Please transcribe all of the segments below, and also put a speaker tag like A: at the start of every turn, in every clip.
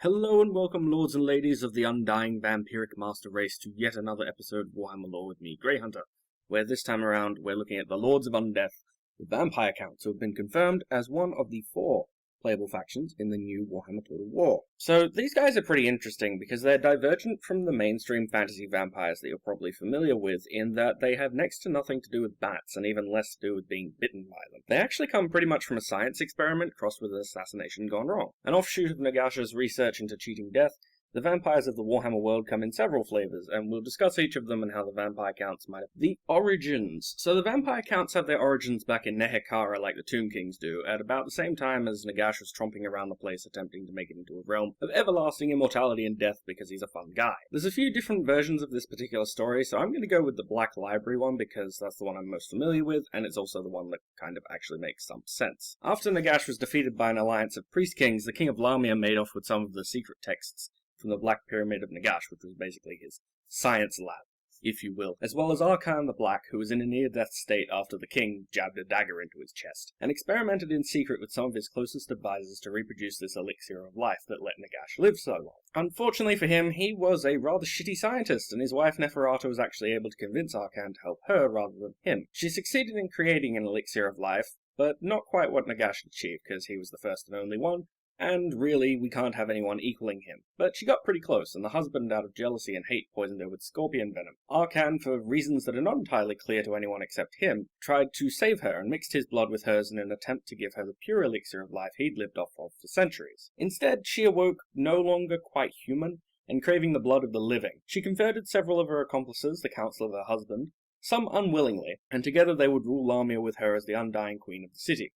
A: Hello and welcome, lords and ladies of the undying vampiric master race, to yet another episode of Warhammer Lore with me, GreyHunter, where this time around we're looking at the Lords of Undeath, the vampire counts who have been confirmed as one of the 4 playable factions in the new Warhammer Total War. So these guys are pretty interesting because they're divergent from the mainstream fantasy vampires that you're probably familiar with, in that they have next to nothing to do with bats and even less to do with being bitten by them. They actually come pretty much from a science experiment crossed with an assassination gone wrong. An offshoot of Nagash's research into cheating death, the vampires of the Warhammer world come in several flavors, and we'll discuss each of them and how the vampire counts might have the origins. So the vampire counts have their origins back in Nehekara like the Tomb Kings do, at about the same time as Nagash was tromping around the place attempting to make it into a realm of everlasting immortality and death because he's a fun guy. There's a few different versions of this particular story, so I'm going to go with the Black Library one because that's the one I'm most familiar with, and it's also the one that kind of actually makes some sense. After Nagash was defeated by an alliance of Priest Kings, the King of Lamia made off with some of the secret texts from the Black Pyramid of Nagash, which was basically his science lab, if you will, as well as Arkan the Black, who was in a near-death state after the king jabbed a dagger into his chest, and experimented in secret with some of his closest advisors to reproduce this elixir of life that let Nagash live so long. Unfortunately for him, he was a rather shitty scientist, and his wife Neferata was actually able to convince Arkan to help her rather than him. She succeeded in creating an elixir of life, but not quite what Nagash achieved, because he was the first and only one, and really, we can't have anyone equaling him. But she got pretty close, and the husband, out of jealousy and hate, poisoned her with scorpion venom. Arkan, for reasons that are not entirely clear to anyone except him, tried to save her and mixed his blood with hers in an attempt to give her the pure elixir of life he'd lived off of for centuries. Instead, she awoke no longer quite human, and craving the blood of the living. She converted several of her accomplices, the council of her husband, some unwillingly, and together they would rule Lamia with her as the undying queen of the city.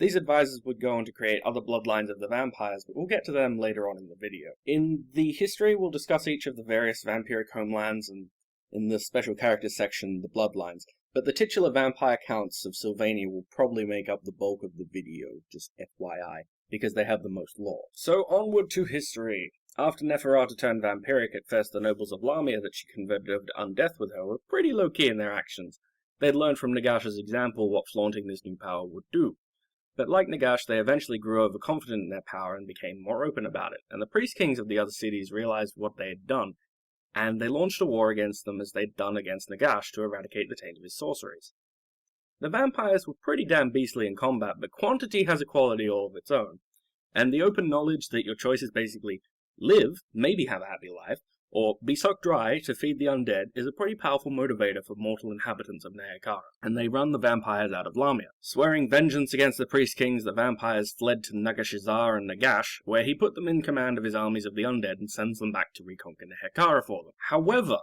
A: These advisors would go on to create other bloodlines of the vampires, but we'll get to them later on in the video. In the history, we'll discuss each of the various vampiric homelands, and in the special characters section, the bloodlines. But the titular vampire counts of Sylvania will probably make up the bulk of the video, just FYI, because they have the most lore. So onward to history. After Neferata turned vampiric, at first the nobles of Lamia that she converted over to undeath with her were pretty low-key in their actions. They'd learned from Nagash's example what flaunting this new power would do. But like Nagash, they eventually grew overconfident in their power and became more open about it, and the priest kings of the other cities realized what they had done, and they launched a war against them as they'd done against Nagash to eradicate the taint of his sorceries. The vampires were pretty damn beastly in combat, but quantity has a quality all of its own, and the open knowledge that your choice is basically live, maybe have a happy life, or be sucked dry to feed the undead is a pretty powerful motivator for mortal inhabitants of Nehekara, and they run the vampires out of Lamia. Swearing vengeance against the priest kings, the vampires fled to Nagashizar and Nagash, where he put them in command of his armies of the undead and sends them back to reconquer Nehekara for them. However,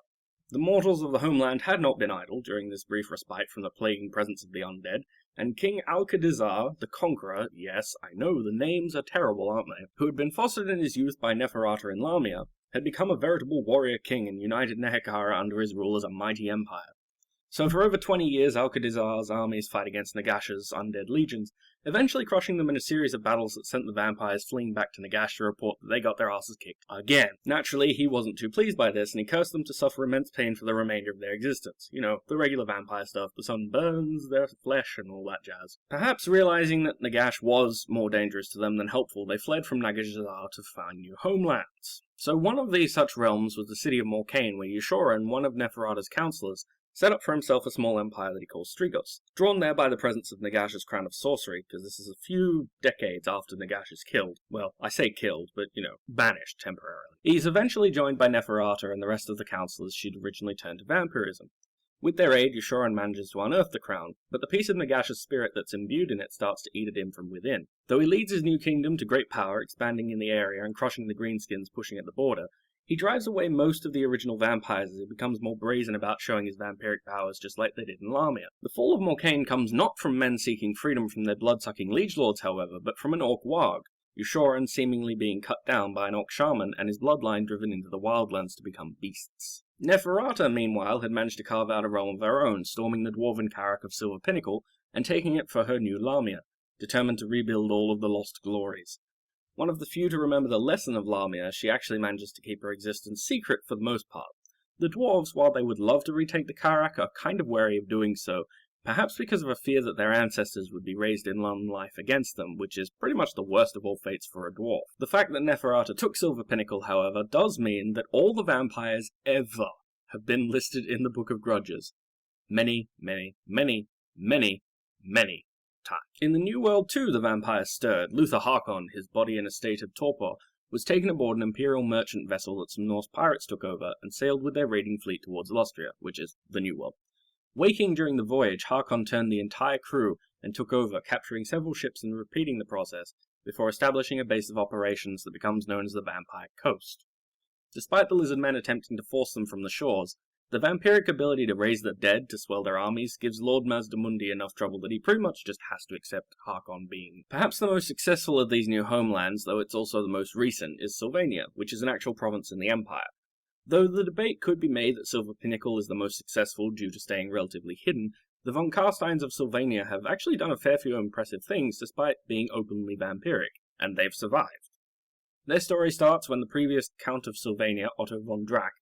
A: the mortals of the homeland had not been idle during this brief respite from the plaguing presence of the undead, and King Alkadizar, the Conqueror, yes, I know, the names are terrible, aren't they, who had been fostered in his youth by Neferata in Lamia, had become a veritable warrior king and united Nehekara under his rule as a mighty empire. So for over 20 years, Alkadizar's armies fight against Nagash's undead legions, eventually crushing them in a series of battles that sent the vampires fleeing back to Nagash to report that they got their asses kicked again. Naturally, he wasn't too pleased by this, and he cursed them to suffer immense pain for the remainder of their existence. You know, the regular vampire stuff, the sun burns their flesh and all that jazz. Perhaps realizing that Nagash was more dangerous to them than helpful, they fled from Nagashizar to find new homelands. So one of these such realms was the city of Morcaine, where Yushoran, one of Neferata's counselors, set up for himself a small empire that he calls Strigos, drawn there by the presence of Nagash's crown of sorcery, because this is a few decades after Nagash is killed. Well, I say killed, but, banished temporarily. He's eventually joined by Neferata and the rest of the counselors she'd originally turned to vampirism. With their aid, Yushoran manages to unearth the crown, but the piece of Nagash's spirit that's imbued in it starts to eat at him from within. Though he leads his new kingdom to great power, expanding in the area and crushing the greenskins pushing at the border, he drives away most of the original vampires as he becomes more brazen about showing his vampiric powers just like they did in Lamia. The fall of Morcaine comes not from men seeking freedom from their blood-sucking liege lords, however, but from an orc warg, Yushoran seemingly being cut down by an orc shaman and his bloodline driven into the wildlands to become beasts. Neferata, meanwhile, had managed to carve out a realm of her own, storming the dwarven Carrack of Silver Pinnacle and taking it for her new Lamia, determined to rebuild all of the lost glories. One of the few to remember the lesson of Lamia, she actually manages to keep her existence secret for the most part. The dwarves, while they would love to retake the Carrack, are kind of wary of doing so, perhaps because of a fear that their ancestors would be raised in long life against them, which is pretty much the worst of all fates for a dwarf. The fact that Neferata took Silver Pinnacle, however, does mean that all the vampires ever have been listed in the Book of Grudges. Many, many, many, many, many times. In the New World too, the vampires stirred. Luther Harkon, his body in a state of torpor, was taken aboard an imperial merchant vessel that some Norse pirates took over and sailed with their raiding fleet towards Lustria, which is the New World. Waking during the voyage, Harkon turned the entire crew and took over, capturing several ships and repeating the process before establishing a base of operations that becomes known as the Vampire Coast. Despite the lizard men attempting to force them from the shores, the vampiric ability to raise the dead to swell their armies gives Lord Mazdamundi enough trouble that he pretty much just has to accept Harkon being. Perhaps the most successful of these new homelands, though it's also the most recent, is Sylvania, which is an actual province in the Empire. Though the debate could be made that Silver Pinnacle is the most successful due to staying relatively hidden, the von Carsteins of Sylvania have actually done a fair few impressive things despite being openly vampiric, and they've survived. Their story starts when the previous Count of Sylvania, Otto von Drack,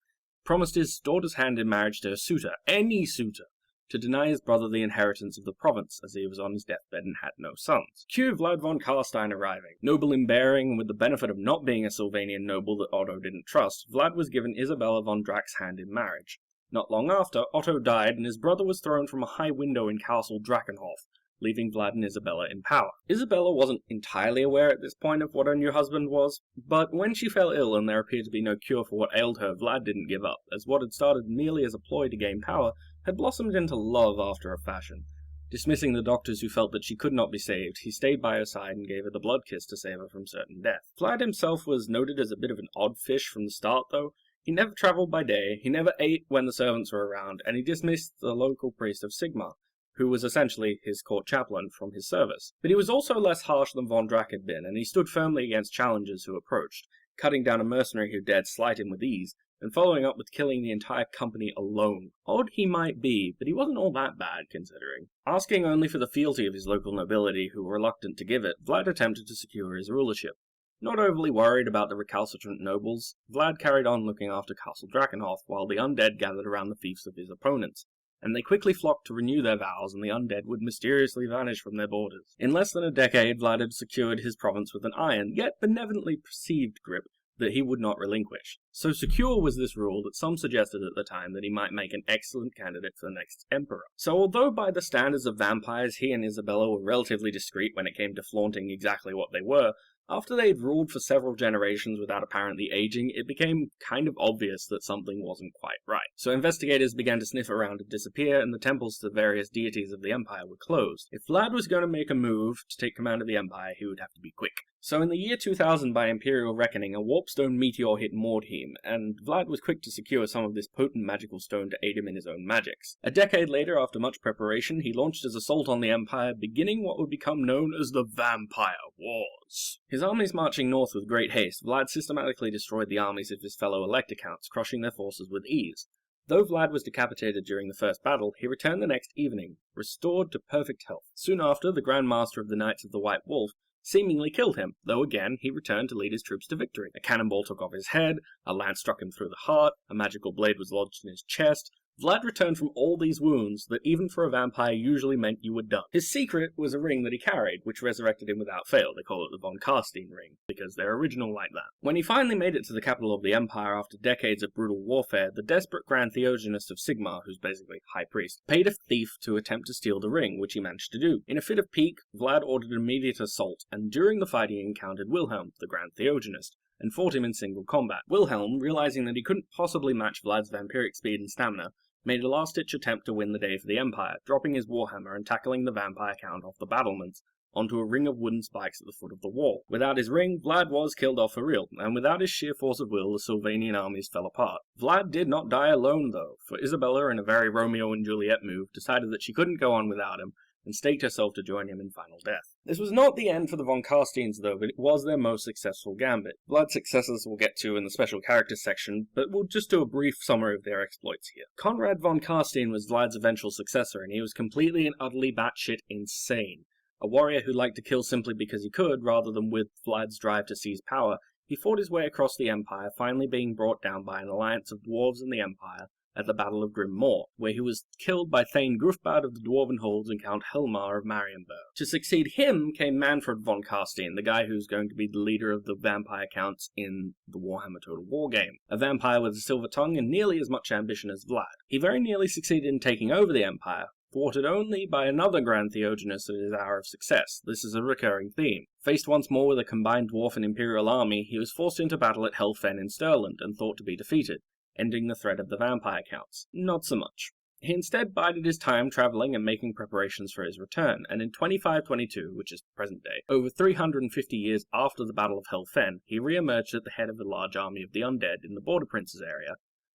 A: promised his daughter's hand in marriage to a suitor, any suitor, to deny his brother the inheritance of the province, as he was on his deathbed and had no sons. Cue Vlad von Carstein arriving. Noble in bearing, and with the benefit of not being a Sylvanian noble that Otto didn't trust, Vlad was given Isabella von Drack's hand in marriage. Not long after, Otto died, and his brother was thrown from a high window in Castle Drakenhof, leaving Vlad and Isabella in power. Isabella wasn't entirely aware at this point of what her new husband was, but when she fell ill and there appeared to be no cure for what ailed her, Vlad didn't give up, as what had started merely as a ploy to gain power had blossomed into love after a fashion. Dismissing the doctors who felt that she could not be saved, he stayed by her side and gave her the blood kiss to save her from certain death. Vlad himself was noted as a bit of an odd fish from the start, though. He never travelled by day, he never ate when the servants were around, and he dismissed the local priest of Sigmar, who was essentially his court chaplain, from his service. But he was also less harsh than von Drack had been, and he stood firmly against challengers who approached, cutting down a mercenary who dared slight him with ease, and following up with killing the entire company alone. Odd he might be, but he wasn't all that bad, considering. Asking only for the fealty of his local nobility, who were reluctant to give it, Vlad attempted to secure his rulership. Not overly worried about the recalcitrant nobles, Vlad carried on looking after Castle Drakenhof, while the undead gathered around the fiefs of his opponents, and they quickly flocked to renew their vows, and the undead would mysteriously vanish from their borders. In less than a decade, Vlad had secured his province with an iron, yet benevolently perceived grip that he would not relinquish. So secure was this rule that some suggested at the time that he might make an excellent candidate for the next emperor. So although by the standards of vampires he and Isabella were relatively discreet when it came to flaunting exactly what they were, after they had ruled for several generations without apparently aging, it became kind of obvious that something wasn't quite right. So investigators began to sniff around and disappear, and the temples to various deities of the empire were closed. If Vlad was going to make a move to take command of the empire, he would have to be quick. So in the year 2000 by imperial reckoning, a warpstone meteor hit Mordheim, and Vlad was quick to secure some of this potent magical stone to aid him in his own magics. A decade later, after much preparation, he launched his assault on the empire, beginning what would become known as the Vampire Wars. His armies marching north with great haste, Vlad systematically destroyed the armies of his fellow Elector Counts, crushing their forces with ease. Though Vlad was decapitated during the first battle, he returned the next evening, restored to perfect health. Soon after, the Grand Master of the Knights of the White Wolf seemingly killed him, though again he returned to lead his troops to victory. A cannonball took off his head, a lance struck him through the heart, a magical blade was lodged in his chest. Vlad returned from all these wounds that even for a vampire usually meant you were done. His secret was a ring that he carried, which resurrected him without fail. They call it the von Carstein ring, because they're original like that. When he finally made it to the capital of the empire after decades of brutal warfare, the desperate Grand Theogenist of Sigmar, who's basically High Priest, paid a thief to attempt to steal the ring, which he managed to do. In a fit of pique, Vlad ordered an immediate assault, and during the fight he encountered Wilhelm, the Grand Theogenist, and fought him in single combat. Wilhelm, realizing that he couldn't possibly match Vlad's vampiric speed and stamina, made a last-ditch attempt to win the day for the Empire, dropping his warhammer and tackling the vampire count off the battlements onto a ring of wooden spikes at the foot of the wall. Without his ring, Vlad was killed off for real, and without his sheer force of will, the Sylvanian armies fell apart. Vlad did not die alone, though, for Isabella, in a very Romeo and Juliet move, decided that she couldn't go on without him, and staked herself to join him in final death. This was not the end for the von Carsteins, though, but it was their most successful gambit. Vlad's successors we'll get to in the special characters section, but we'll just do a brief summary of their exploits here. Conrad von Carstein was Vlad's eventual successor, and he was completely and utterly batshit insane. A warrior who liked to kill simply because he could, rather than with Vlad's drive to seize power, he fought his way across the empire, finally being brought down by an alliance of dwarves and the empire, at the Battle of Grim Moor, where he was killed by Thane Grufbad of the Dwarven Holds and Count Helmar of Marienburg. To succeed him came Manfred von Carstein, the guy who's going to be the leader of the vampire counts in the Warhammer Total War game, a vampire with a silver tongue and nearly as much ambition as Vlad. He very nearly succeeded in taking over the Empire, thwarted only by another Grand Theogenist at his hour of success. This is a recurring theme. Faced once more with a combined Dwarf and Imperial army, he was forced into battle at Helfen in Stirland and thought to be defeated, ending the threat of the vampire counts. Not so much. He instead bided his time travelling and making preparations for his return, and in 2522, which is present day, over 350 years after the Battle of Helfen, he re-emerged at the head of a large army of the undead in the Border Princes area,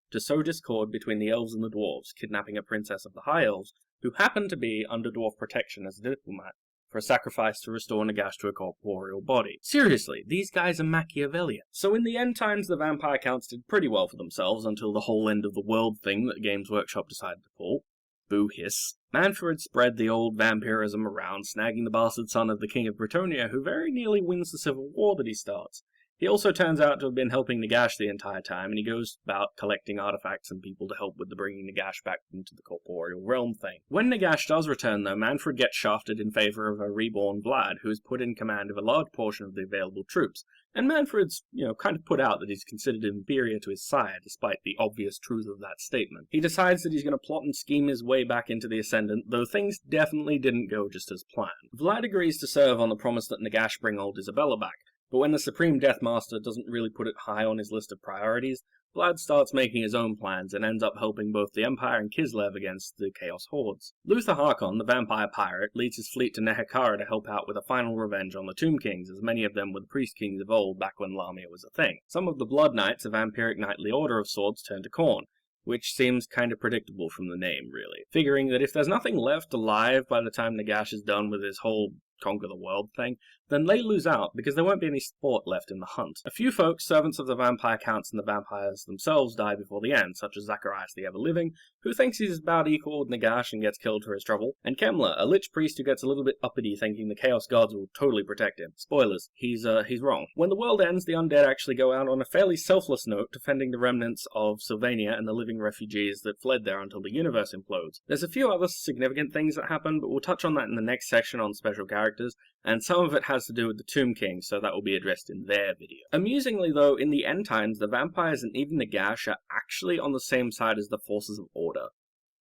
A: to sow discord between the elves and the dwarves, kidnapping a princess of the High Elves, who happened to be under dwarf protection as a diplomat, for a sacrifice to restore Nagash to a corporeal body. Seriously, these guys are Machiavellian. So in the end times, the vampire counts did pretty well for themselves until the whole end of the world thing that Games Workshop decided to pull. Boo hiss. Manfred spread the old vampirism around, snagging the bastard son of the King of Bretonnia, who very nearly wins the civil war that he starts. He also turns out to have been helping Nagash the entire time, and he goes about collecting artifacts and people to help with the bringing Nagash back into the corporeal realm thing. When Nagash does return, though, Manfred gets shafted in favour of a reborn Vlad, who is put in command of a large portion of the available troops, and Manfred's, kind of put out that he's considered inferior to his sire, despite the obvious truth of that statement. He decides that he's going to plot and scheme his way back into the Ascendant, though things definitely didn't go just as planned. Vlad agrees to serve on the promise that Nagash bring old Isabella back, but when the Supreme Deathmaster doesn't really put it high on his list of priorities, Vlad starts making his own plans and ends up helping both the Empire and Kislev against the Chaos Hordes. Luther Harkon, the vampire pirate, leads his fleet to Nehekhara to help out with a final revenge on the Tomb Kings, as many of them were the Priest Kings of old back when Lamia was a thing. Some of the Blood Knights, a vampiric knightly order of swords, turn to Khorne, which seems kind of predictable from the name, really. Figuring that if there's nothing left alive by the time Nagash is done with his whole conquer the world thing, then they lose out because there won't be any sport left in the hunt. A few folks, servants of the vampire counts and the vampires themselves, die before the end, such as Zacharias the Ever-Living, who thinks he's about equal with Nagash and gets killed for his trouble, and Kemler, a lich priest who gets a little bit uppity thinking the Chaos Gods will totally protect him. Spoilers, he's wrong. When the world ends, the undead actually go out on a fairly selfless note, defending the remnants of Sylvania and the living refugees that fled there until the universe implodes. There's a few other significant things that happen, but we'll touch on that in the next section on special characters, and some of it has to do with the Tomb King, so that will be addressed in their video. Amusingly though, in the end times, the vampires and even Nagash are actually on the same side as the forces of order.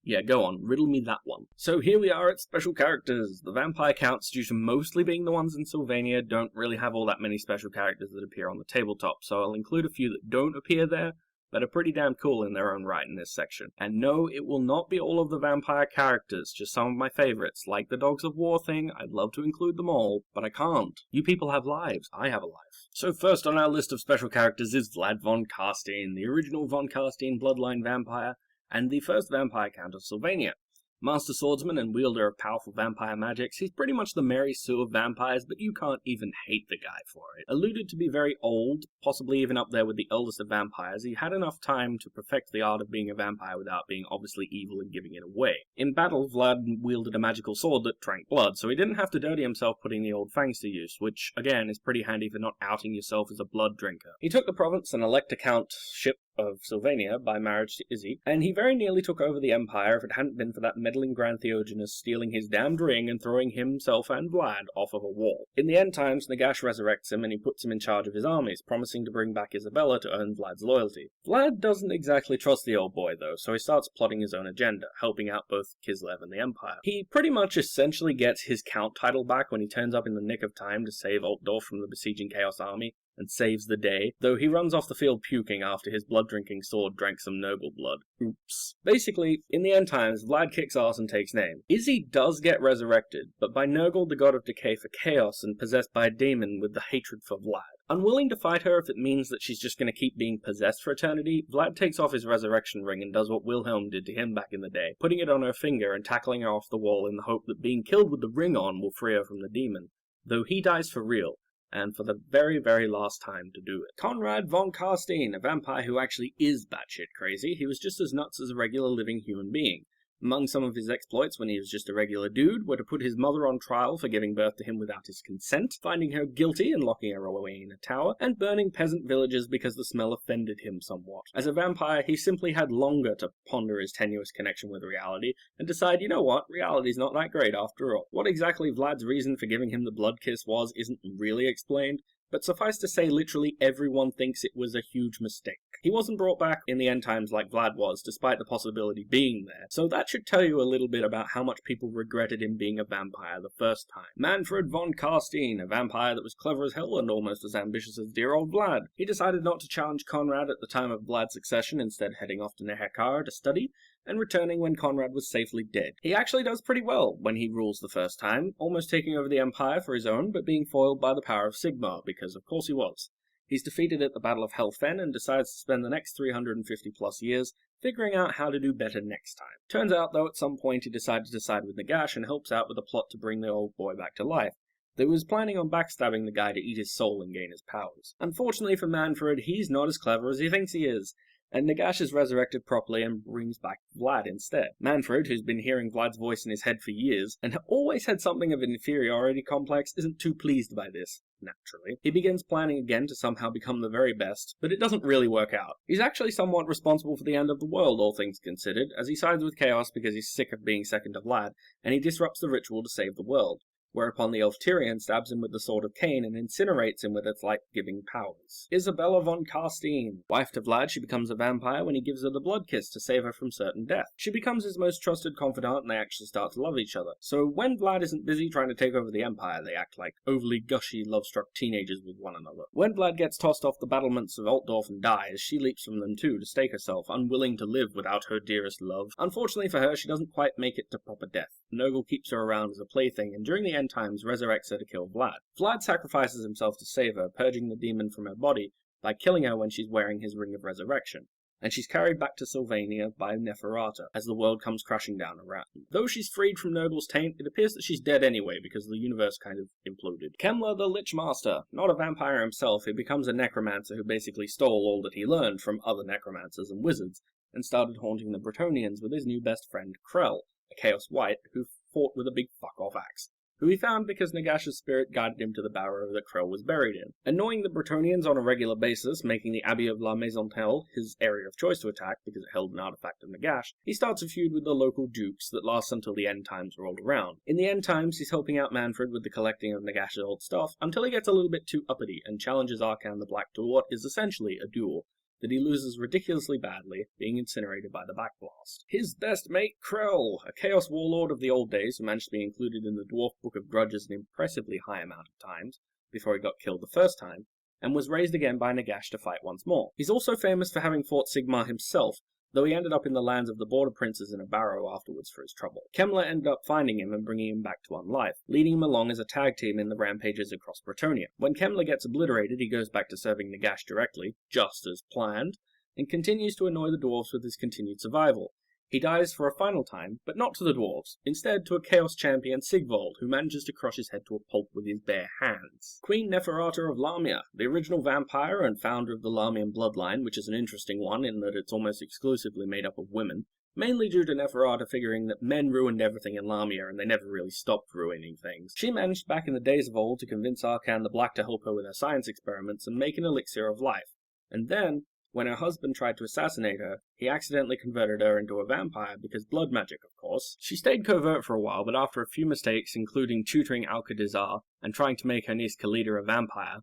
A: Yeah, go on, riddle me that one. So here we are at special characters. The vampire counts, due to mostly being the ones in Sylvania, don't really have all that many special characters that appear on the tabletop, so I'll include a few that don't appear there, but are pretty damn cool in their own right in this section. And no, it will not be all of the vampire characters, just some of my favorites. Like the Dogs of War thing, I'd love to include them all, but I can't. You people have lives, I have a life. So first on our list of special characters is Vlad von Carstein, the original von Carstein bloodline vampire, and the first vampire count of Sylvania. Master swordsman and wielder of powerful vampire magics, he's pretty much the Mary Sue of vampires, but you can't even hate the guy for it. Alluded to be very old, possibly even up there with the eldest of vampires, he had enough time to perfect the art of being a vampire without being obviously evil and giving it away. In battle, Vlad wielded a magical sword that drank blood, so he didn't have to dirty himself putting the old fangs to use, which, again, is pretty handy for not outing yourself as a blood drinker. He took the province and elector countship of Sylvania by marriage to Izzy, and he very nearly took over the empire if it hadn't been for that meddling Grand Theogenist stealing his damned ring and throwing himself and Vlad off of a wall. In the end times, Nagash resurrects him and he puts him in charge of his armies, promising to bring back Isabella to earn Vlad's loyalty. Vlad doesn't exactly trust the old boy though, so he starts plotting his own agenda, helping out both Kislev and the Empire. He pretty much essentially gets his count title back when he turns up in the nick of time to save Altdorf from the besieging Chaos Army, and saves the day, though he runs off the field puking after his blood-drinking sword drank some noble blood. Oops. Basically, in the end times, Vlad kicks ass and takes name. Izzy does get resurrected, but by Nurgle, the god of decay for chaos, and possessed by a demon with the hatred for Vlad. Unwilling to fight her if it means that she's just going to keep being possessed for eternity, Vlad takes off his resurrection ring and does what Wilhelm did to him back in the day, putting it on her finger and tackling her off the wall in the hope that being killed with the ring on will free her from the demon, though he dies for real, and for the very, very last time to do it. Conrad von Carstein, a vampire who actually is batshit crazy. He was just as nuts as a regular living human being. Among some of his exploits when he was just a regular dude were to put his mother on trial for giving birth to him without his consent, finding her guilty and locking her away in a tower, and burning peasant villages because the smell offended him somewhat. As a vampire, he simply had longer to ponder his tenuous connection with reality and decide, you know what, reality's not that great after all. What exactly Vlad's reason for giving him the blood kiss was isn't really explained, but suffice to say literally everyone thinks it was a huge mistake. He wasn't brought back in the end times like Vlad was, despite the possibility being there, so that should tell you a little bit about how much people regretted him being a vampire the first time. Manfred von Karstein, a vampire that was clever as hell and almost as ambitious as dear old Vlad. He decided not to challenge Conrad at the time of Vlad's succession, instead heading off to Nehekar to study, and returning when Conrad was safely dead. He actually does pretty well when he rules the first time, almost taking over the empire for his own, but being foiled by the power of Sigmar, because of course he was. He's defeated at the Battle of Helfen and decides to spend the next 350 plus years figuring out how to do better next time. Turns out, though, at some point he decided to side with Nagash and helps out with a plot to bring the old boy back to life. They was planning on backstabbing the guy to eat his soul and gain his powers. Unfortunately for Manfred, he's not as clever as he thinks he is, and Nagash is resurrected properly and brings back Vlad instead. Manfred, who's been hearing Vlad's voice in his head for years, and always had something of an inferiority complex, isn't too pleased by this, naturally. He begins planning again to somehow become the very best, but it doesn't really work out. He's actually somewhat responsible for the end of the world, all things considered, as he sides with Chaos because he's sick of being second to Vlad, and he disrupts the ritual to save the world. Whereupon the elf Tyrion stabs him with the sword of Cain and incinerates him with its life-giving powers. Isabella von Karstein. Wife to Vlad, she becomes a vampire when he gives her the blood kiss to save her from certain death. She becomes his most trusted confidant and they actually start to love each other. So when Vlad isn't busy trying to take over the empire, they act like overly gushy, love-struck teenagers with one another. When Vlad gets tossed off the battlements of Altdorf and dies, she leaps from them too to stake herself, unwilling to live without her dearest love. Unfortunately for her, she doesn't quite make it to proper death. Nurgle keeps her around as a plaything, and during the end times resurrects her to kill Vlad. Vlad sacrifices himself to save her, purging the demon from her body by killing her when she's wearing his ring of resurrection, and she's carried back to Sylvania by Neferata as the world comes crashing down around. Though she's freed from Nurgle's taint, it appears that she's dead anyway because the universe kind of imploded. Kemler the Lich Master. Not a vampire himself, he becomes a necromancer who basically stole all that he learned from other necromancers and wizards, and started haunting the Bretonnians with his new best friend Krell, a Chaos White who fought with a big fuck-off axe, who he found because Nagash's spirit guided him to the barrow that Krell was buried in. Annoying the Bretonnians on a regular basis, making the Abbey of La Maisontel his area of choice to attack because it held an artifact of Nagash, he starts a feud with the local dukes that lasts until the end times rolled around. In the end times, he's helping out Manfred with the collecting of Nagash's old stuff until he gets a little bit too uppity and challenges Arkan the Black to what is essentially a duel that he loses ridiculously badly, being incinerated by the backblast. His best mate, Krell, a Chaos Warlord of the old days who managed to be included in the Dwarf Book of Grudges an impressively high amount of times, before he got killed the first time, and was raised again by Nagash to fight once more. He's also famous for having fought Sigmar himself, though he ended up in the lands of the Border Princes in a barrow afterwards for his trouble. Kemler ended up finding him and bringing him back to unlife, leading him along as a tag team in the rampages across Bretonnia. When Kemler gets obliterated, he goes back to serving Nagash directly, just as planned, and continues to annoy the dwarves with his continued survival. He dies for a final time, but not to the dwarves, instead to a Chaos champion Sigvold, who manages to crush his head to a pulp with his bare hands. Queen Neferata of Lamia, the original vampire and founder of the Lamian bloodline, which is an interesting one in that it's almost exclusively made up of women, mainly due to Neferata figuring that men ruined everything in Lamia and they never really stopped ruining things. She managed back in the days of old to convince Arkan the Black to help her with her science experiments and make an elixir of life, and then, when her husband tried to assassinate her, he accidentally converted her into a vampire because blood magic, of course. She stayed covert for a while, but after a few mistakes, including tutoring Alcadizar and trying to make her niece Khalida a vampire.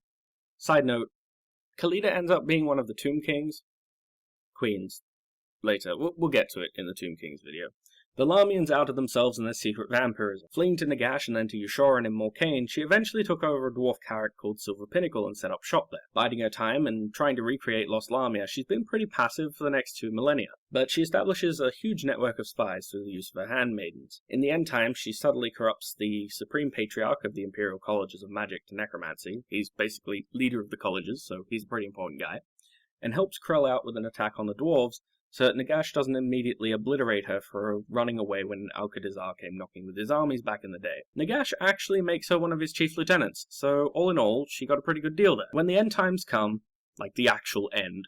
A: Side note, Khalida ends up being one of the Tomb Kings. Queens. Later, we'll get to it in the Tomb Kings video. The Lamians outed themselves in their secret vampirism. Fleeing to Nagash and then to Yushoran in Morcaine, she eventually took over a dwarf carrack called Silver Pinnacle and set up shop there. Biding her time and trying to recreate Lost Lamia, she's been pretty passive for the next 2 millennia, but she establishes a huge network of spies through the use of her handmaidens. In the end times, she subtly corrupts the Supreme Patriarch of the Imperial Colleges of Magic to necromancy. He's basically leader of the colleges, so he's a pretty important guy, and helps Krell out with an attack on the dwarves, so that Nagash doesn't immediately obliterate her for running away when Alcadizar came knocking with his armies back in the day. Nagash actually makes her one of his chief lieutenants, so all in all, she got a pretty good deal there. When the end times come, like the actual end,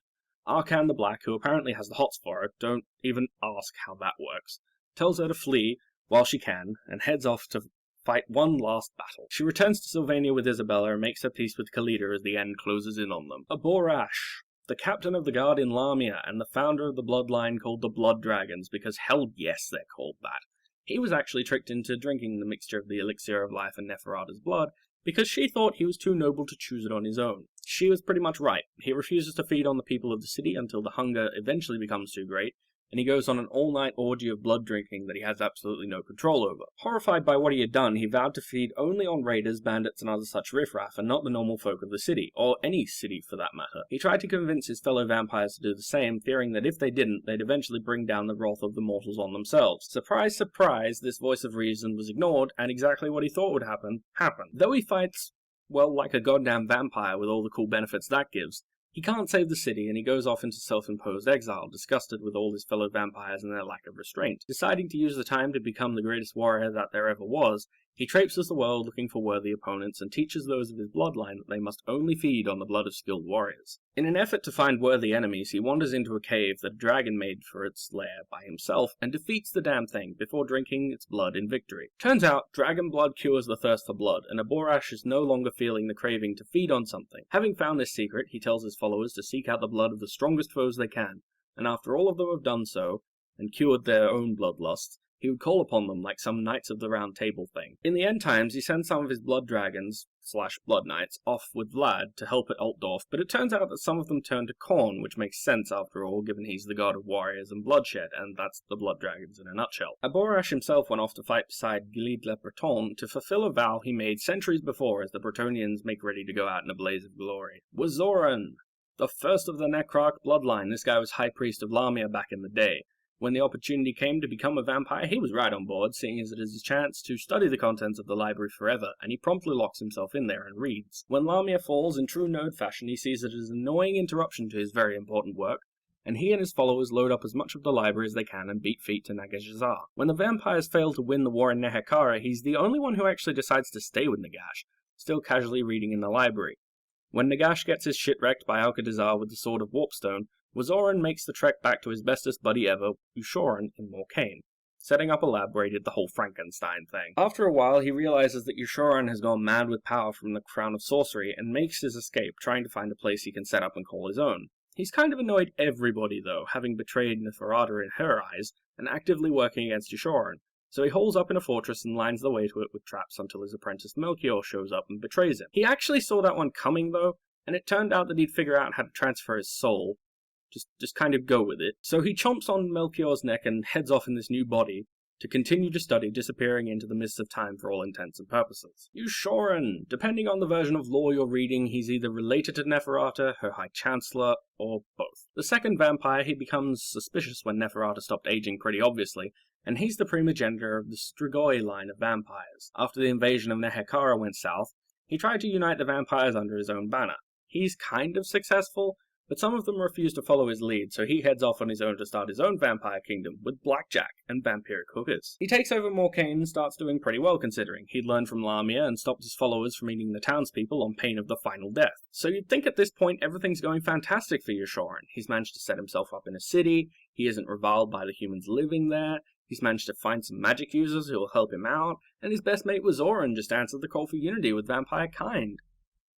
A: Arkan the Black, who apparently has the hots for her, don't even ask how that works, tells her to flee while she can, and heads off to fight one last battle. She returns to Sylvania with Isabella and makes her peace with Kalida as the end closes in on them. Aborash, the captain of the guard in Lamia and the founder of the bloodline called the Blood Dragons, because hell yes, they're called that. He was actually tricked into drinking the mixture of the elixir of life and Neferata's blood, because she thought he was too noble to choose it on his own. She was pretty much right. He refuses to feed on the people of the city until the hunger eventually becomes too great, and he goes on an all-night orgy of blood drinking that he has absolutely no control over. Horrified by what he had done, he vowed to feed only on raiders, bandits, and other such riffraff, and not the normal folk of the city, or any city for that matter. He tried to convince his fellow vampires to do the same, fearing that if they didn't, they'd eventually bring down the wrath of the mortals on themselves. Surprise, surprise, this voice of reason was ignored, and exactly what he thought would happen, happened. Though he fights, well, like a goddamn vampire with all the cool benefits that gives, he can't save the city, and he goes off into self-imposed exile, disgusted with all his fellow vampires and their lack of restraint. Deciding to use the time to become the greatest warrior that there ever was, he traipses the world looking for worthy opponents and teaches those of his bloodline that they must only feed on the blood of skilled warriors. In an effort to find worthy enemies, he wanders into a cave that a dragon made for its lair by himself and defeats the damn thing before drinking its blood in victory. Turns out, dragon blood cures the thirst for blood, and Aborash is no longer feeling the craving to feed on something. Having found this secret, he tells his followers to seek out the blood of the strongest foes they can, and after all of them have done so, and cured their own bloodlusts, he would call upon them like some Knights of the Round Table thing. In the end times, he sends some of his blood dragons, / blood knights, off with Vlad to help at Altdorf, but it turns out that some of them turn to Khorne, which makes sense after all, given he's the god of warriors and bloodshed, and that's the blood dragons in a nutshell. Aborash himself went off to fight beside Gilid le Breton to fulfill a vow he made centuries before as the Bretonians make ready to go out in a blaze of glory. Wazoran, the first of the Necrarch bloodline. This guy was High Priest of Lamia back in the day. When the opportunity came to become a vampire, he was right on board, seeing as it is his chance to study the contents of the library forever, and he promptly locks himself in there and reads. When Lamia falls in true node fashion, he sees it as an annoying interruption to his very important work, and he and his followers load up as much of the library as they can and beat feet to Nagashazar. When the vampires fail to win the war in Nehekara, he's the only one who actually decides to stay with Nagash, still casually reading in the library. When Nagash gets his shit wrecked by Alcatazar with the Sword of Warpstone, Wazoran makes the trek back to his bestest buddy ever, Ushoran, in Morcane, setting up a lab where he did the whole Frankenstein thing. After a while, he realizes that Ushoran has gone mad with power from the Crown of Sorcery and makes his escape, trying to find a place he can set up and call his own. He's kind of annoyed everybody, though, having betrayed Neferata in her eyes and actively working against Ushoran, so he holes up in a fortress and lines the way to it with traps until his apprentice Melchior shows up and betrays him. He actually saw that one coming, though, and it turned out that he'd figure out how to transfer his soul. Just kind of go with it. So he chomps on Melchior's neck and heads off in this new body to continue to study, disappearing into the mists of time for all intents and purposes. Ushoran. Depending on the version of lore you're reading, he's either related to Neferata, her High Chancellor, or both. The second vampire, he becomes suspicious when Neferata stopped aging pretty obviously, and he's the primogenitor of the Strigoi line of vampires. After the invasion of Nehekara went south, he tried to unite the vampires under his own banner. He's kind of successful, but some of them refuse to follow his lead, so he heads off on his own to start his own vampire kingdom with blackjack and vampiric hookers. He takes over Morcane and starts doing pretty well considering. He'd learned from Lamia and stopped his followers from eating the townspeople on pain of the final death. So you'd think at this point everything's going fantastic for Ushoran. He's managed to set himself up in a city, he isn't reviled by the humans living there, he's managed to find some magic users who will help him out, and his best mate Wazoran just answered the call for unity with vampire kind.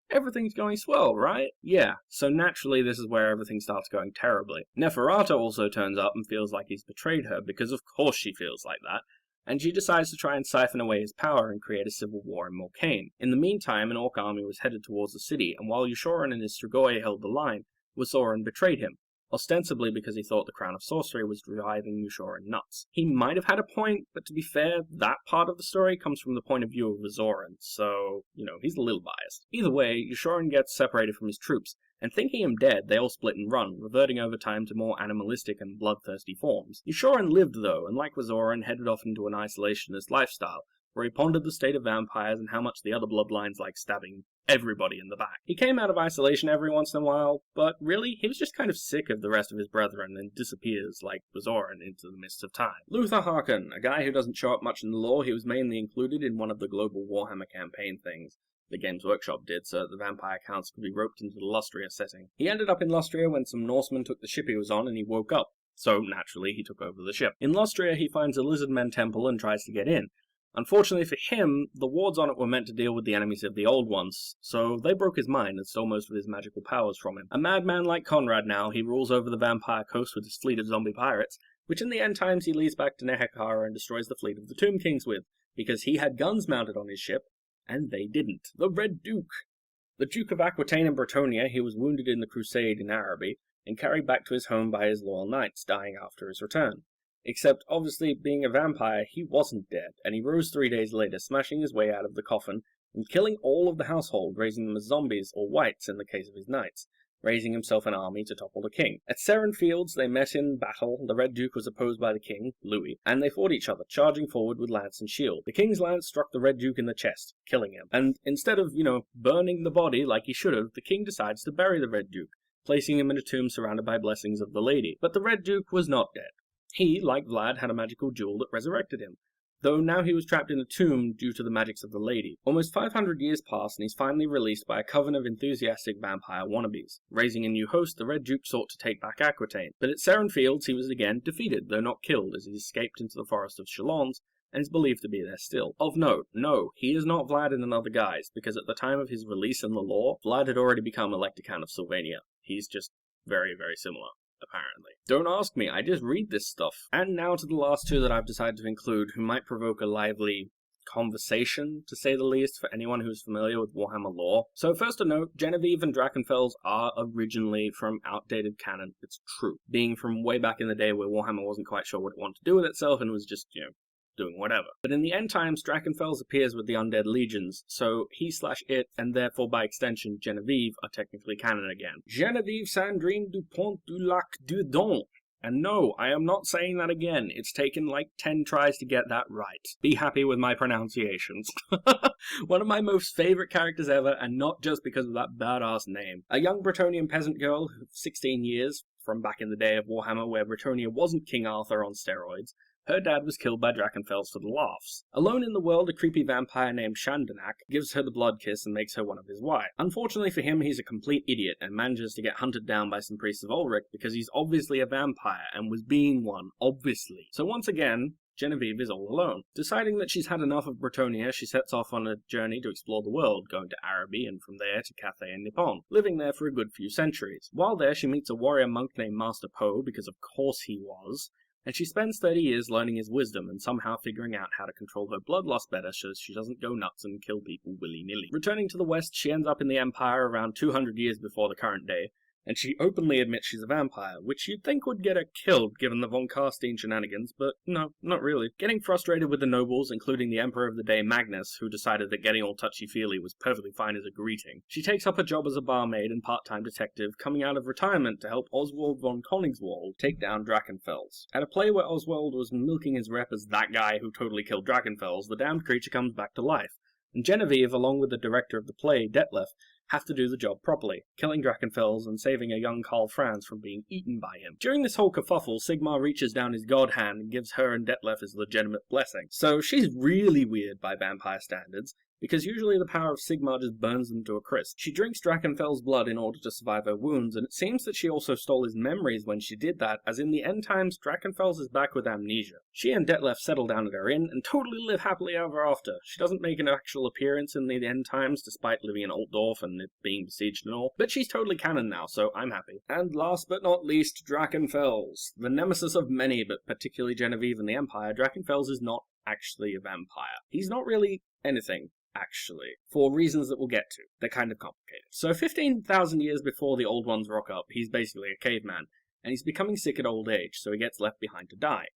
A: Everything's going swell, right? Yeah, so naturally this is where everything starts going terribly. Neferata also turns up and feels like he's betrayed her, because of course she feels like that, and she decides to try and siphon away his power and create a civil war in Morcane. In the meantime, an orc army was headed towards the city, and while Ushoran and his Strigoi held the line, Wazoran betrayed him, ostensibly because he thought the Crown of Sorcery was driving Ushoran nuts. He might have had a point, but to be fair, that part of the story comes from the point of view of Wazoran, so, he's a little biased. Either way, Ushoran gets separated from his troops, and thinking him dead, they all split and run, reverting over time to more animalistic and bloodthirsty forms. Ushoran lived, though, and like Wazoran, headed off into an isolationist lifestyle, where he pondered the state of vampires and how much the other bloodlines like stabbing everybody in the back. He came out of isolation every once in a while, but really, he was just kind of sick of the rest of his brethren and disappears, like Wazoran, into the mists of time. Luther Harkin, a guy who doesn't show up much in the lore. He was mainly included in one of the global Warhammer campaign things the Games Workshop did, so that the vampire counts could be roped into the Lustria setting. He ended up in Lustria when some Norsemen took the ship he was on and he woke up. So, naturally, he took over the ship. In Lostria, he finds a lizardmen temple and tries to get in. Unfortunately for him, the wards on it were meant to deal with the enemies of the Old Ones, so they broke his mind and stole most of his magical powers from him. A madman like Conrad now, he rules over the vampire coast with his fleet of zombie pirates, which in the end times he leads back to Nehekara and destroys the fleet of the Tomb Kings with, because he had guns mounted on his ship, and they didn't. The Red Duke! The Duke of Aquitaine and Bretonnia, he was wounded in the Crusade in Araby, and carried back to his home by his loyal knights, dying after his return. Except, obviously, being a vampire, he wasn't dead, and he rose 3 days later, smashing his way out of the coffin, and killing all of the household, raising them as zombies, or wights in the case of his knights, raising himself an army to topple the king. At Seren Fields, they met in battle. The Red Duke was opposed by the king, Louis, and they fought each other, charging forward with lance and shield. The king's lance struck the Red Duke in the chest, killing him. And instead of, burning the body like he should have, the king decides to bury the Red Duke, placing him in a tomb surrounded by blessings of the lady. But the Red Duke was not dead. He, like Vlad, had a magical jewel that resurrected him, though now he was trapped in a tomb due to the magics of the lady. Almost 500 years pass, and he's finally released by a coven of enthusiastic vampire wannabes. Raising a new host, the Red Duke sought to take back Aquitaine, but at Seren Fields he was again defeated, though not killed, as he escaped into the forest of Chalons, and is believed to be there still. Of note, no, he is not Vlad in another guise, because at the time of his release in the lore, Vlad had already become Electicount of Sylvania. He's just very, very similar. Apparently. Don't ask me, I just read this stuff. And now to the last two that I've decided to include, who might provoke a lively conversation, to say the least, for anyone who's familiar with Warhammer lore. So first to note, Genevieve and Drakenfells are originally from outdated canon. It's true. Being from way back in the day where Warhammer wasn't quite sure what it wanted to do with itself and was just, doing whatever. But in the end times, Drakenfells appears with the undead legions, so he/it, and therefore by extension Genevieve, are technically canon again. Genevieve Sandrine Dupont du Lac du Don. And no, I am not saying that again. It's taken like 10 tries to get that right. Be happy with my pronunciations. One of my most favorite characters ever, and not just because of that badass name. A young Bretonian peasant girl of 16 years, from back in the day of Warhammer where Bretonia wasn't King Arthur on steroids. Her dad was killed by Drakenfells for the laughs. Alone in the world, a creepy vampire named Shandanak gives her the blood kiss and makes her one of his wives. Unfortunately for him, he's a complete idiot and manages to get hunted down by some priests of Ulrich because he's obviously a vampire and was being one, obviously. So once again, Genevieve is all alone. Deciding that she's had enough of Bretonia, she sets off on a journey to explore the world, going to Araby and from there to Cathay and Nippon, living there for a good few centuries. While there, she meets a warrior monk named Master Po, because of course he was, and she spends 30 years learning his wisdom and somehow figuring out how to control her bloodlust better so she doesn't go nuts and kill people willy-nilly. Returning to the West, she ends up in the Empire around 200 years before the current day, and she openly admits she's a vampire, which you'd think would get her killed given the von Carstein shenanigans, but no, not really. Getting frustrated with the nobles, including the Emperor of the day Magnus, who decided that getting all touchy-feely was perfectly fine as a greeting, she takes up a job as a barmaid and part-time detective, coming out of retirement to help Oswald von Koningswald take down Drakenfells. At a play where Oswald was milking his rep as that guy who totally killed Drakenfells, the damned creature comes back to life, and Genevieve, along with the director of the play, Detlef, have to do the job properly, killing Drakenfells and saving a young Karl Franz from being eaten by him. During this whole kerfuffle, Sigmar reaches down his god hand and gives her and Detlef his legitimate blessing. So she's really weird by vampire standards, because usually the power of Sigmar just burns them to a crisp. She drinks Drakenfell's blood in order to survive her wounds, and it seems that she also stole his memories when she did that, as in the end times, Drakenfells is back with amnesia. She and Detlef settle down at her inn and totally live happily ever after. She doesn't make an actual appearance in the end times, despite living in Altdorf and it being besieged and all, but she's totally canon now, so I'm happy. And last but not least, Drakenfells. The nemesis of many, but particularly Genevieve and the Empire, Drakenfells is not actually a vampire. He's not really anything. Actually, for reasons that we'll get to. They're kind of complicated. So 15,000 years before the Old Ones rock up, he's basically a caveman, and he's becoming sick at old age, so he gets left behind to die.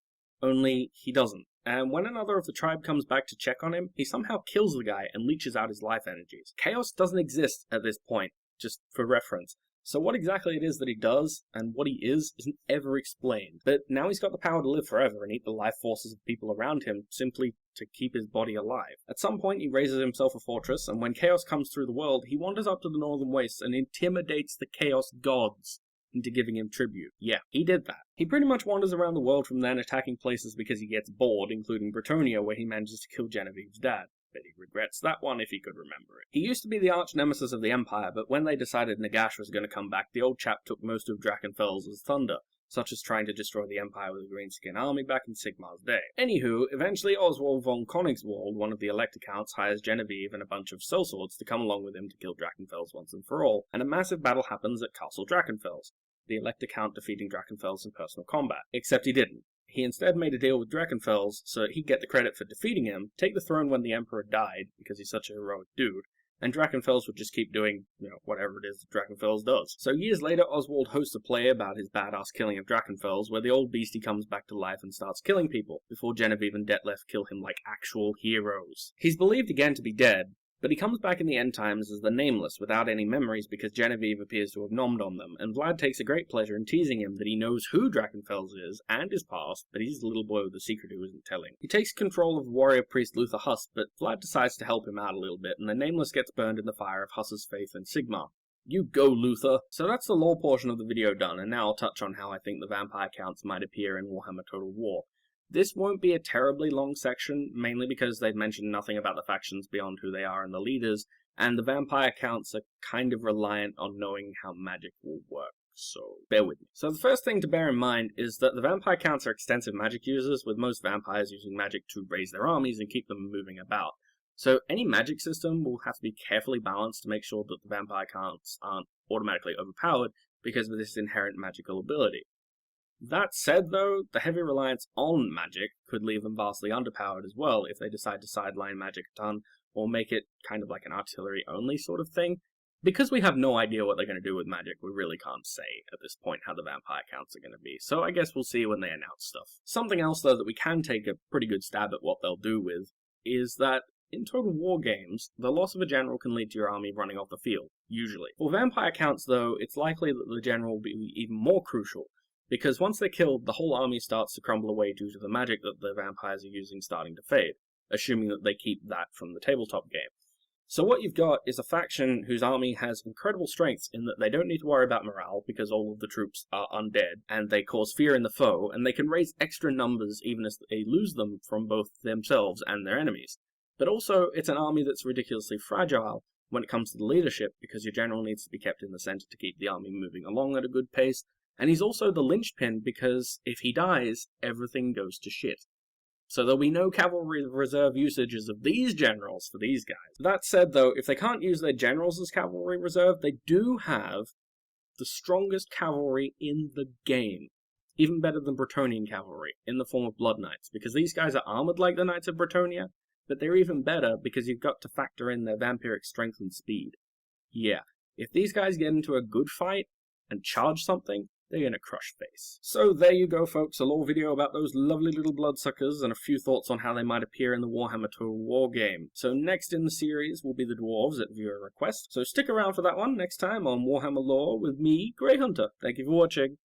A: Only he doesn't. And when another of the tribe comes back to check on him, he somehow kills the guy and leeches out his life energies. Chaos doesn't exist at this point, just for reference. So what exactly it is that he does, and what he is, isn't ever explained. But now he's got the power to live forever and eat the life forces of people around him, simply to keep his body alive. At some point he raises himself a fortress, and when chaos comes through the world, he wanders up to the northern wastes and intimidates the chaos gods into giving him tribute. Yeah, he did that. He pretty much wanders around the world from then, attacking places because he gets bored, including Bretonia, where he manages to kill Genevieve's dad. But he regrets that one if he could remember it. He used to be the arch-nemesis of the Empire, but when they decided Nagash was going to come back, the old chap took most of Drakenfells as thunder, such as trying to destroy the Empire with a greenskin army back in Sigmar's day. Anywho, eventually Oswald von Königswald, one of the Elector Counts, hires Genevieve and a bunch of sellswords to come along with him to kill Drakenfells once and for all, and a massive battle happens at Castle Drakenfells, the Elector Count defeating Drakenfells in personal combat. Except he didn't. He instead made a deal with Drakenfells so that he'd get the credit for defeating him, take the throne when the Emperor died, because he's such a heroic dude, and Drakenfells would just keep doing, whatever it is that Drakenfells does. So years later, Oswald hosts a play about his badass killing of Drakenfells, where the old beastie comes back to life and starts killing people, before Genevieve and Detlef kill him like actual heroes. He's believed again to be dead, but he comes back in the end times as the Nameless, without any memories because Genevieve appears to have nommed on them, and Vlad takes a great pleasure in teasing him that he knows who Drakenfells is, and his past, but he's the little boy with the secret who isn't telling. He takes control of warrior priest Luther Huss, but Vlad decides to help him out a little bit, and the Nameless gets burned in the fire of Huss's faith in Sigmar. You go, Luther! So that's the lore portion of the video done, and now I'll touch on how I think the vampire counts might appear in Warhammer Total War. This won't be a terribly long section, mainly because they've mentioned nothing about the factions beyond who they are and the leaders, and the vampire counts are kind of reliant on knowing how magic will work, so bear with me. So the first thing to bear in mind is that the vampire counts are extensive magic users, with most vampires using magic to raise their armies and keep them moving about. So any magic system will have to be carefully balanced to make sure that the vampire counts aren't automatically overpowered because of this inherent magical ability. That said, though, the heavy reliance on magic could leave them vastly underpowered as well if they decide to sideline magic a ton, or make it kind of like an artillery-only sort of thing. Because we have no idea what they're going to do with magic, we really can't say at this point how the vampire counts are going to be, so I guess we'll see when they announce stuff. Something else, though, that we can take a pretty good stab at what they'll do with is that in Total War games, the loss of a general can lead to your army running off the field, usually. For vampire counts, though, it's likely that the general will be even more crucial, because once they're killed, the whole army starts to crumble away due to the magic that the vampires are using starting to fade, assuming that they keep that from the tabletop game. So what you've got is a faction whose army has incredible strengths in that they don't need to worry about morale because all of the troops are undead, and they cause fear in the foe, and they can raise extra numbers even as they lose them from both themselves and their enemies. But also, it's an army that's ridiculously fragile when it comes to the leadership, because your general needs to be kept in the center to keep the army moving along at a good pace, and he's also the linchpin because if he dies, everything goes to shit. So there'll be no cavalry reserve usages of these generals for these guys. That said, though, if they can't use their generals as cavalry reserve, they do have the strongest cavalry in the game. Even better than Bretonnian cavalry, in the form of Blood Knights, because these guys are armored like the Knights of Bretonnia, but they're even better because you've got to factor in their vampiric strength and speed. Yeah, if these guys get into a good fight and charge something, they're gonna crush face. So there you go, folks, a lore video about those lovely little bloodsuckers and a few thoughts on how they might appear in the Warhammer Total War game. So next in the series will be the dwarves at viewer request, so stick around for that one next time on Warhammer Lore with me, GreyHunter. Thank you for watching.